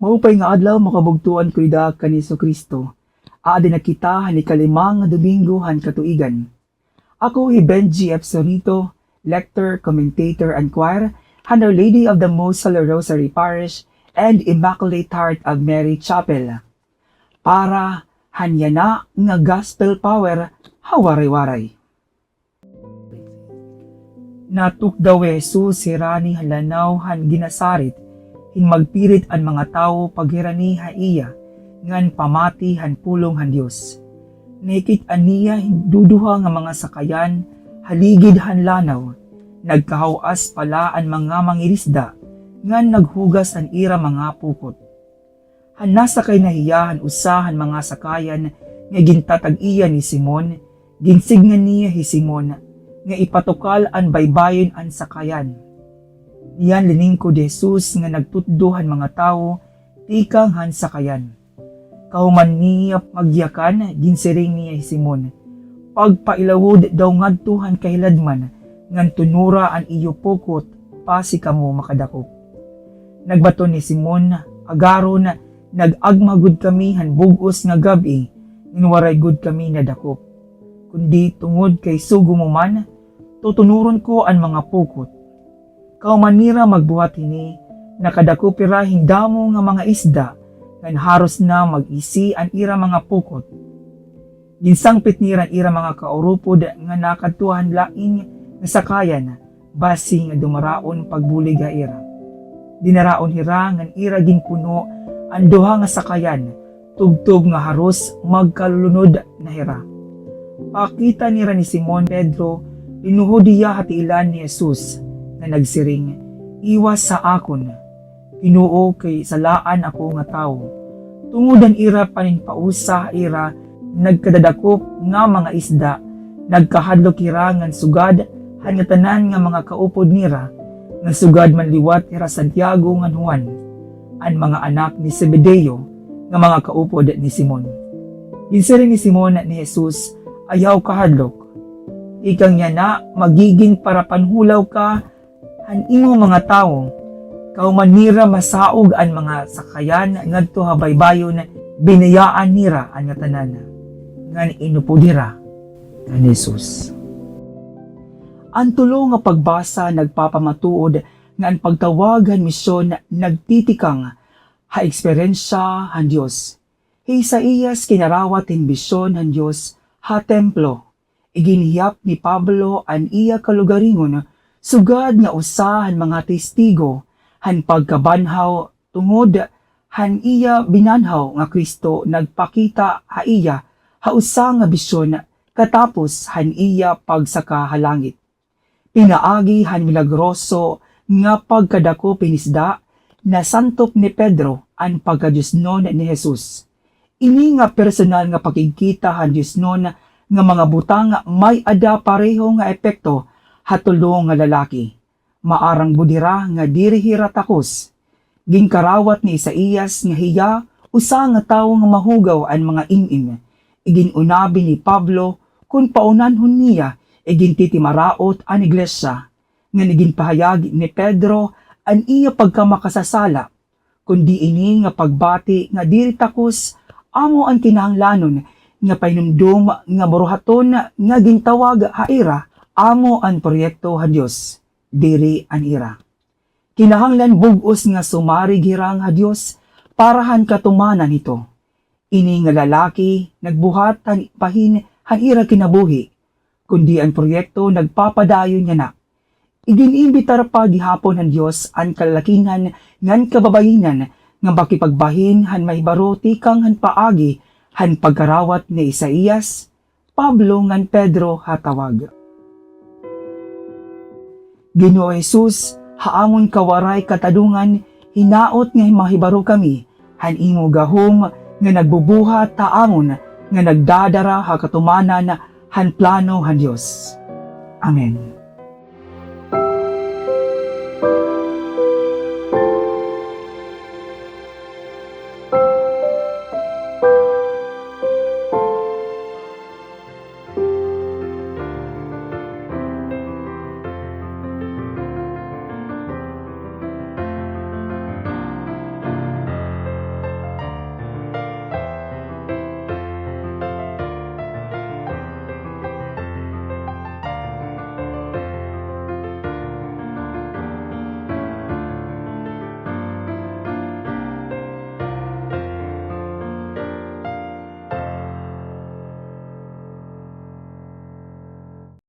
Maupay nga adlaw makabugtuan ko ida kaniso Kristo. Adi na kita ni kalimang Domingo han katuigan. Ako hi Benji F. Sorito, lector, commentator, and choir, Our Lady of the Most Holy Rosary Parish and Immaculate Heart of Mary Chapel. Para hanyana nga gospel power hawaray-waray. Natukdaw Jesus hirani halanaw han ginasarit, in magpirit ang mga tao paghirani ha iya, ngan pamati han pulong han Diyos. Nakit aniya duduha nga mga sakayan, haligid han lanaw, nagkahawas pala ang mga mangirisda, ngan naghugas ang ira mga pupot. Han nasa kay nahiyahan usahan mga sakayan, nga gintatag iya ni Simon, ginsignan niya hi Simon, nga ipatukal ang baybayin ang sakayan. Niyan liningkod Jesus nga nagtutduhan mga tao, tikang han sakayan. Kauman niya pagyakan, ginsiring niya si Simon. Pagpailawod daw ngadtuhan kahiladman, ngan tunura ang iyo pukot, pasi kamo makadakop. Nagbato ni Simon, agaron, nagagmagud kami han bugos nga gabi, ninwaray gud kami nadakop. Kundi tungod kay sugo mo man, tutunuron ko ang mga pukot. Kaumanira magbuhat hini, nakadakupira hindamo nga mga isda, ngan haros na mag-isi ang ira mga pukot. Ginsangpit niran ira mga kaurupod nga nakadtuhan laing nga sakayan, basi nga dumaraon pagbulig nga ira. Dinaraon hira ngan ira ginpuno ang duha nga sakayan, tubtub nga haros magkalunod na hira. Pakita nira ni Simon Pedro, inuhodiya hati ilan ni Jesus, na nagsiring, iwas sa akon, Ginoo kay salaan ako nga tao. Tungudan ira paninpausa ira, nagkadadakop nga mga isda, nagkahadlok ira ngan sugad, hanyatanan nga mga kaupod nira, nga sugad manliwat ira Santiago ngan Juan, ang mga anak ni Zebedeo, nga mga kaupod ni Simon. Ginsiring ni Simon ni Jesus, ayaw kahadlok. Ikang niya na magiging para panhulaw ka, han imo mga tao, kaumanira masaog ang mga sakayan ngadto habaybayon binayaan nira ang tanan ngan inupudira kan Jesus. Ang tulo nga pagbasa nagpapamatuod nga ang pagtawagan misyon nagtitikang ha eksperyensya han Dios. Isaías kinarawat in bisyon han Dios ha templo. Iginhiyap ni Pablo an iya kalugaringon sugad nga usahan mga testigo han pagkabanhaw tungod han iya binanhaw nga Kristo nagpakita ha iya hausa nga bisyon katapos han iya pagsaka halangit. Pinaagi han milagroso nga pagkadako pinisda na santop ni Pedro ang pagkadiyosnon ni Jesus. Ini nga personal nga pakikita han Diyosnon nga mga butang may ada pareho nga epekto hatulong nga lalaki. Maarang budira nga dirihira takos. Ginkarawat ni Isaías nga hiya usa nga tawo nga mahugaw ang mga ingin. Iginunabi ni Pablo kung paunanhon niya igintitimarraot ang iglesia. Nga niginpahayag ni Pedro ang iya pagkamakasasala. Kundi ini nga pagbati nga diri takos amo ang kinahanglanon nga painumdum nga moruhaton nga gintawag haira amo ang proyekto ha Dios. Diri an ira. Kinahanglan bugos nga sumarig hirang ha Dios parahan katumanan nito. Ini nga lalaki nagbuhat han pahin han ira kinabuhi, kundi ang proyekto nagpapadayon niya na. Iginimbitar pa gihapon han Dios ang kalalakingan ngan kababayinan nga bakipagbahin han mahibaro tikang han paagi han pagkarawat ni Isaías, Pablo ngan Pedro hatawag. Ginoo Jesus, haamon kawaray katadungan, hinaot nga mahibaro kami, han imo gahom nga nagbubuhat taamon nga nagdadara ha katumanan han plano han Dios. Amen.